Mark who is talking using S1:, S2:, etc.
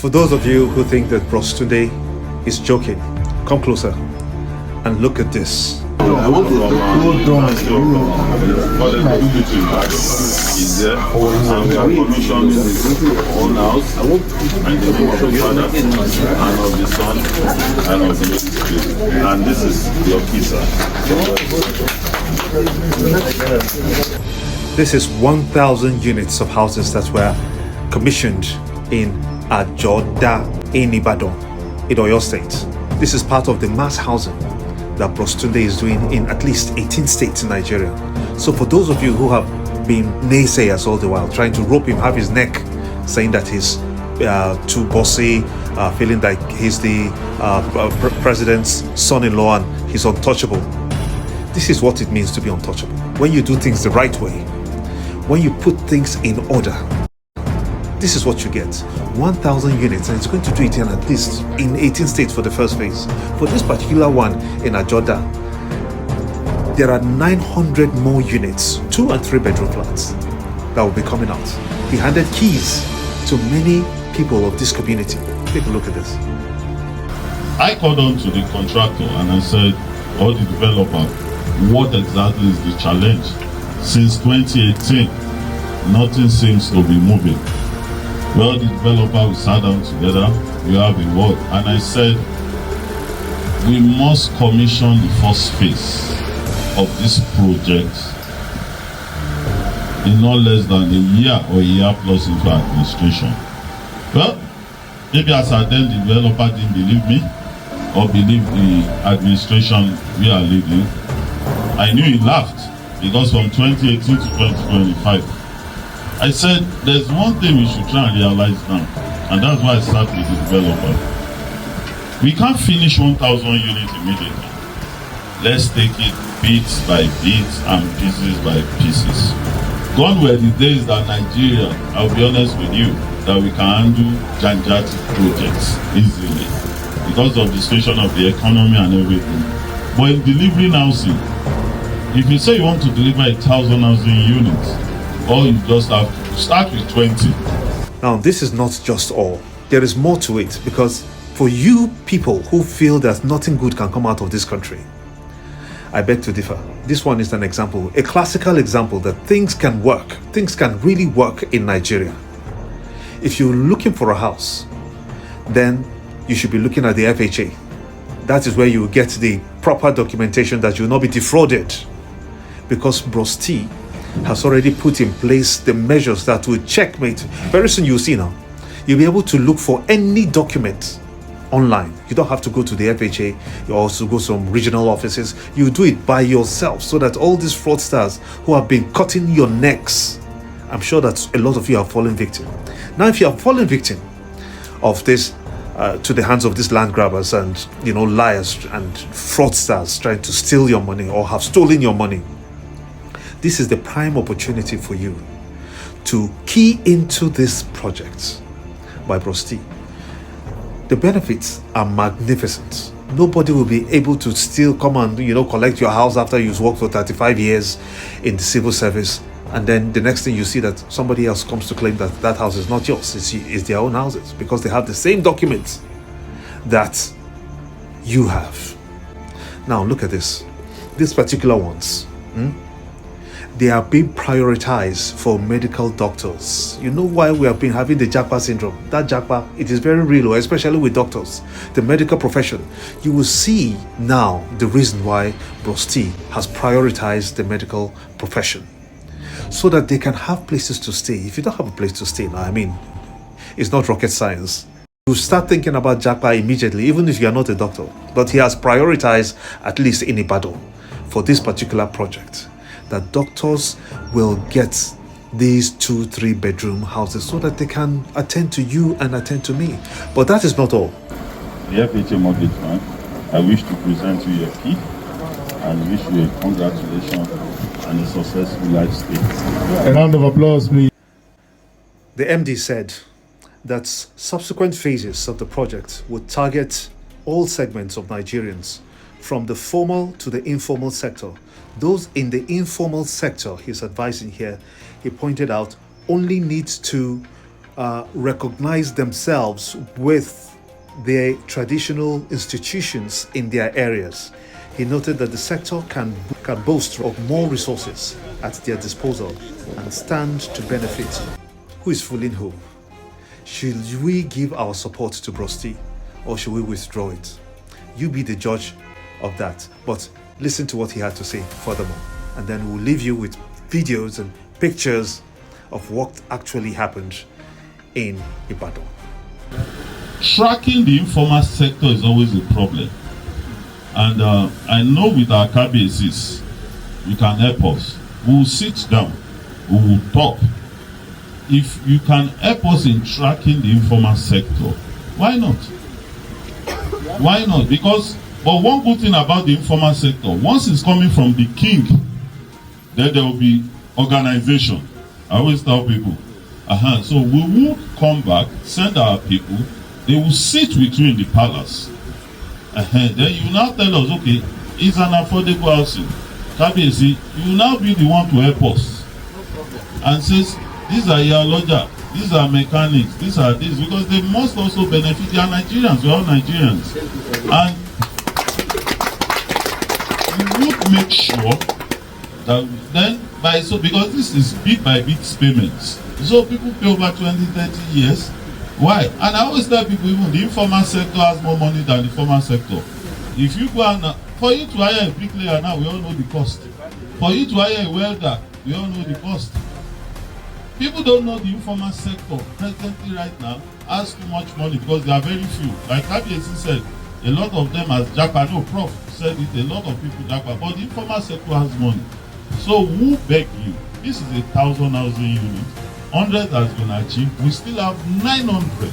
S1: For those of you who think that Bros Tunde is joking, come closer and look at this.
S2: I want to hold on. Is there, and we are commissioned in his own house, and the name of the Father, and of the Son, and of the Holy Spirit. And this is the officer.
S1: This is 1,000 units of houses that were commissioned in Ajoda in Ibadan, in Oyo State. This is part of the mass housing that Bros Tunde is doing in at least 18 states in Nigeria. So for those of you who have been naysayers all the while, trying to rope him, have his neck, saying that he's too bossy, feeling like he's the president's son-in-law and he's untouchable. This is what it means to be untouchable. When you do things the right way, when you put things in order, this is what you get. 1,000 units, and it's going to do it in at least in 18 states for the first phase. For this particular one in Ajoda, there are 900 more units, 2 and 3 bedroom flats that will be coming out. He handed keys to many people of this community. Take a look at this.
S2: I called on to the contractor and I said, or the developer, what exactly is the challenge? Since 2018, nothing seems to be moving. Well, the developer, we sat down together, we have a word, and I said, we must commission the first phase of this project in not less than a year or a year plus into administration. Well, maybe as at then the developer didn't believe me or believe the administration we are leading. I knew he laughed because from 2018 to 2025, I said, there's one thing we should try and realize now, and that's why I started with the developer. We can't finish 1,000 units immediately. Let's take it bits by bits and pieces by pieces. Gone were the days that Nigeria, I'll be honest with you, that we can handle gigantic projects easily because of the situation of the economy and everything. But in delivering housing, if you say you want to deliver 1,000 housing units, or you just have to start with 20.
S1: Now, this is not just all. There is more to it, because for you people who feel that nothing good can come out of this country, I beg to differ. This one is an example, a classical example that things can work. Things can really work in Nigeria. If you're looking for a house, then you should be looking at the FHA. That is where you get the proper documentation that you will not be defrauded, because Bros T has already put in place the measures that will checkmate. Very soon you'll see now. You'll be able to look for any document online. You don't have to go to the FHA. You also go to some regional offices. You do it by yourself, so that all these fraudsters who have been cutting your necks, I'm sure that a lot of you have fallen victim. Now, if you have fallen victim of this, to the hands of these land grabbers and liars and fraudsters trying to steal your money or have stolen your money, this is the prime opportunity for you to key into this project by Bros T. The benefits are magnificent. Nobody will be able to still come and collect your house after you've worked for 35 years in the civil service, and then the next thing you see that somebody else comes to claim that that house is not yours. It's their own houses, because they have the same documents that you have. Now look at this. These particular ones, they are being prioritized for medical doctors. You know why we have been having the Jackpot syndrome? That Jackpot, it is very real, especially with doctors, the medical profession. You will see now the reason why Bros T has prioritized the medical profession, so that they can have places to stay. If you don't have a place to stay now, it's not rocket science. You start thinking about Jackpot immediately, even if you are not a doctor. But he has prioritized, at least in Ibadan, for this particular project, that doctors will get these 2-3 bedroom houses so that they can attend to you and attend to me. But that is not all.
S2: The FHA mortgage fund, I wish to present you your key and wish you a congratulations and a successful life stay.
S3: A round of applause, please.
S1: The MD said that subsequent phases of the project would target all segments of Nigerians, from the formal to the informal sector. Those in the informal sector, he's advising here, he pointed out, only needs to recognize themselves with their traditional institutions in their areas. He noted that the sector can boast of more resources at their disposal and stand to benefit. Who is fooling who? Should we give our support to Brosti or should we withdraw it? You be the judge of that. But listen to what he had to say furthermore. And then we'll leave you with videos and pictures of what actually happened in Ibadan.
S2: Tracking the informal sector is always a problem. And I know with our KBCs, you can help us. We will sit down, we will talk. If you can help us in tracking the informal sector, why not? Why not? Because, but one good thing about the informal sector, once it's coming from the king, then there will be organization. I always tell people, so we will come back, send our people, they will sit with you in the palace. Then you now tell us, okay, it's an affordable housing. Kabiyesi, you will now be the one to help us. And says, these are your lodger, these are mechanics, these are this, because they must also benefit. They are Nigerians, we are all Nigerians. And we would make sure that then, because this is bit by bit payments. So people pay over 20, 30 years. Why? And I always tell people, even the informal sector has more money than the formal sector. If you go and, for you to hire a bricklayer now, we all know the cost. For you to hire a welder, we all know the cost. People don't know the informal sector presently right now has too much money because they are very few. Like Kabiyesi said, a lot of them as Japa, no, Prof said it, a lot of people Japa, but the informal sector has money. So who beg you? This is 1,000 housing units. 100 has been achieved. We still have 900.